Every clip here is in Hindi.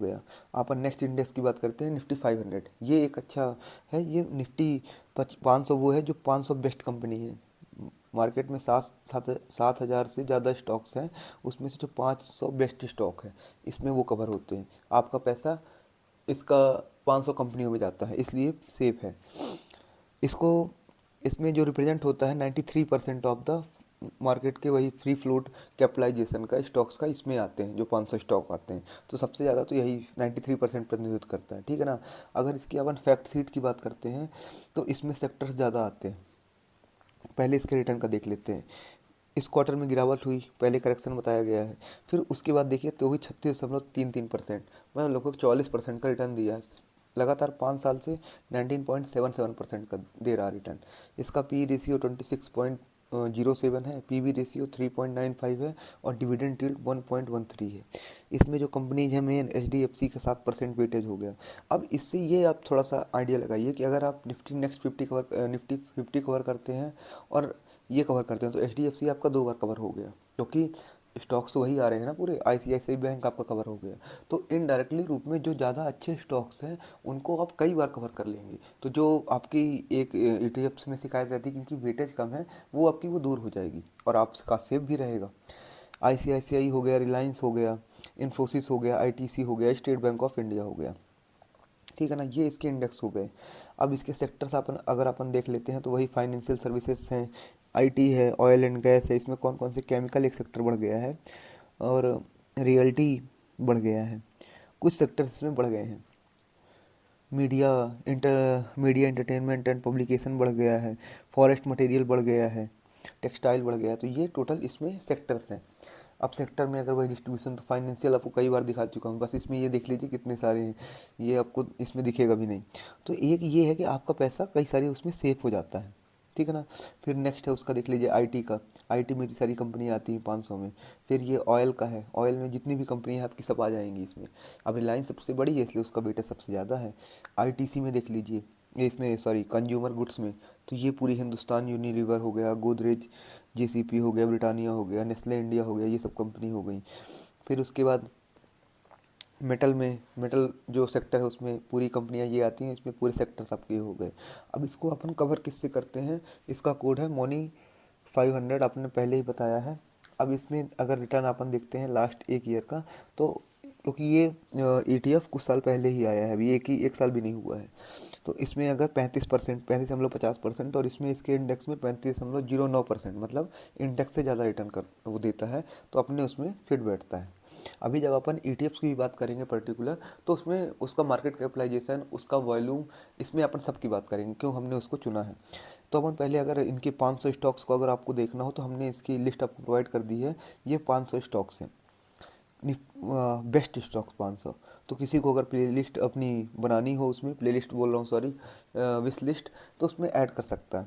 गया। अपन नेक्स्ट इंडेक्स की बात करते हैं, निफ्टी 500। ये एक अच्छा है, ये निफ्टी 500 वो है जो 500 बेस्ट कंपनी है मार्केट में। 7,000 से ज़्यादा स्टॉक्स हैं, उसमें से जो 500 बेस्ट स्टॉक है इसमें वो कवर होते हैं। आपका पैसा इसका 500 कंपनियों में जाता है, इसलिए सेफ है। इसको इसमें जो रिप्रेजेंट होता है 93% ऑफ द मार्केट के वही फ्री फ्लोट कैपिटलाइजेशन का स्टॉक्स का इसमें आते हैं, जो 500 स्टॉक आते हैं। तो सबसे ज़्यादा तो यही 93% प्रतिनिधित्व करता है, ठीक है ना। अगर इसकी अपन फैक्ट सीट की बात करते हैं तो इसमें सेक्टर्स ज़्यादा आते हैं। पहले इसके रिटर्न का देख लेते हैं। इस क्वार्टर में गिरावट हुई, पहले करेक्शन बताया गया है। फिर उसके बाद देखिए तो भी 36.33%, मतलब लगभग 44% का रिटर्न दिया है। लगातार 5 साल से 19.77% का दे रहा रिटर्न। इसका पी रेशियो 26.07 है, पीबी रेशियो 3.95 है, और डिविडेंड यील्ड 1.13 है। इसमें जो कंपनीज है मेन एचडीएफसी का 7% वेटेज हो गया। अब इससे ये आप थोड़ा सा आइडिया लगाइए कि अगर आप Nifty next 50 cover Nifty 50 cover करते हैं और ये कवर करते हैं तो एचडीएफसी आपका 2 बार कवर हो गया, क्योंकि स्टॉक्स तो वही आ रहे हैं ना पूरे। आईसीआईसीआई बैंक आपका कवर हो गया, तो इनडायरेक्टली रूप में जो ज़्यादा अच्छे स्टॉक्स हैं उनको आप कई बार कवर कर लेंगे। तो जो आपकी एक ईटीएफ्स में शिकायत रहती है कि इनकी वेटेज कम है, वो आपकी वो दूर हो जाएगी और आपका सेफ भी रहेगा। आईसीआईसीआई हो गया, रिलायंस हो गया, इन्फोसिस हो गया, आईटीसी हो गया, स्टेट बैंक ऑफ इंडिया हो गया, ठीक है ना। ये इसके इंडेक्स हो गए। अब इसके सेक्टर्स अपन अगर अपन देख लेते हैं तो वही फाइनेंशियल सर्विसेज हैं, आईटी है, ऑयल एंड गैस है। इसमें कौन कौन से केमिकल एक सेक्टर बढ़ गया है, और रियल्टी बढ़ गया है। कुछ सेक्टर्स इसमें बढ़ गए हैं। मीडिया एंटरटेनमेंट एंड पब्लिकेशन बढ़ गया है, फॉरेस्ट मटेरियल बढ़ गया है, टेक्सटाइल बढ़ गया है। तो ये टोटल इसमें सेक्टर्स हैं। अब सेक्टर में अगर वही डिस्ट्रीब्यूशन, तो फाइनेंशियल आपको कई बार दिखा चुका हूँ, बस इसमें ये देख लीजिए कितने सारे हैं, ये आपको इसमें दिखेगा भी नहीं। तो एक ये है कि आपका पैसा कई सारे उसमें सेफ हो जाता है, ठीक है ना। फिर नेक्स्ट है उसका देख लीजिए आईटी का। आईटी में इतनी सारी कंपनियाँ आती हैं 500 में। फिर ये ऑयल का है, ऑयल में जितनी भी कंपनियाँ हैं आपकी सब आ जाएंगी इसमें। अब रिलायंस सबसे बड़ी है इसलिए उसका वेटेज सबसे ज़्यादा है। आईटीसी में देख लीजिए, ये इसमें सॉरी कंज्यूमर गुड्स में, तो ये पूरी हिंदुस्तान यूनिलीवर हो गया, गोदरेज जेसीपी हो गया, ब्रिटानिया हो गया, नेस्ले इंडिया हो गया, ये सब कंपनी हो गई। फिर उसके बाद मेटल में, मेटल जो सेक्टर है उसमें पूरी कंपनियां ये आती हैं, इसमें पूरे सेक्टर्स आपके हो गए। अब इसको अपन कवर किससे करते हैं, इसका कोड है मोनी 500, आपने पहले ही बताया है। अब इसमें अगर रिटर्न अपन देखते हैं लास्ट एक ईयर का, तो क्योंकि ये ईटीएफ कुछ साल पहले ही आया है, अभी एक साल भी नहीं हुआ है। तो इसमें अगर 35%, 35.50%, और इसमें इसके इंडेक्स में 35.09%, मतलब इंडेक्स से ज़्यादा रिटर्न कर वो देता है, तो अपने उसमें फिट बैठता है। अभी जब अपन ईटीएफ्स की बात करेंगे पर्टिकुलर, तो उसमें उसका मार्केट कैपिटलाइजेशन, उसका वॉल्यूम, इसमें अपन सबकी बात करेंगे क्यों हमने उसको चुना है। तो अपन पहले अगर इनके 500 स्टॉक्स को अगर आपको देखना हो तो हमने इसकी लिस्ट आपको प्रोवाइड कर दी है। ये 500 स्टॉक्स हैं, बेस्ट स्टॉक्स 500। तो किसी को अगर प्लेलिस्ट अपनी बनानी हो, उसमें प्लेलिस्ट बोल रहा हूँ सॉरी, विश लिस्ट, तो उसमें ऐड कर सकता है।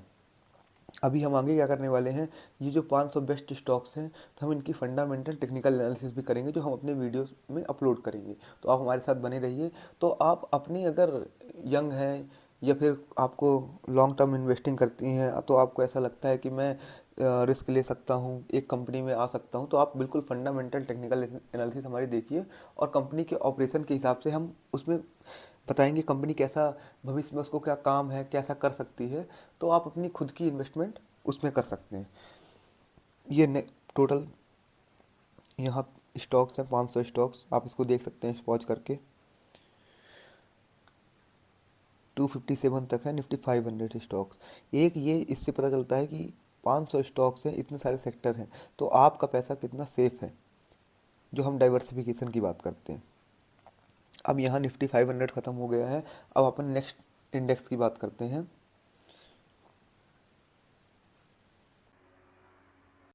अभी हम आगे क्या करने वाले हैं, ये जो 500 बेस्ट स्टॉक्स हैं, तो हम इनकी फंडामेंटल टेक्निकल एनालिसिस भी करेंगे, जो हम अपने वीडियोस में अपलोड करेंगे। तो आप हमारे साथ बने रहिए। तो आप अपनी अगर यंग हैं या फिर आपको लॉन्ग टर्म इन्वेस्टिंग करती हैं, तो आपको ऐसा लगता है कि मैं रिस्क ले सकता हूँ, एक कंपनी में आ सकता हूँ, तो आप बिल्कुल फंडामेंटल टेक्निकल एनालिसिस हमारी देखिए, और कंपनी के ऑपरेशन के हिसाब से हम उसमें बताएंगे कंपनी कैसा भविष्य में उसको क्या काम है, कैसा कर सकती है। तो आप अपनी खुद की इन्वेस्टमेंट उसमें कर सकते हैं। ये टोटल यहाँ स्टॉक्स हैं 500 स्टॉक्स, आप इसको देख सकते हैं पॉज करके। 257 तक है निफ्टी 500 स्टॉक्स। एक ये इससे पता चलता है कि 500 स्टॉक्स हैं, इतने सारे सेक्टर हैं, तो आपका पैसा कितना सेफ है, जो हम डाइवर्सिफिकेशन की बात करते हैं। अब यहाँ निफ्टी 500 ख़त्म हो गया है। अब अपन नेक्स्ट इंडेक्स की बात करते हैं।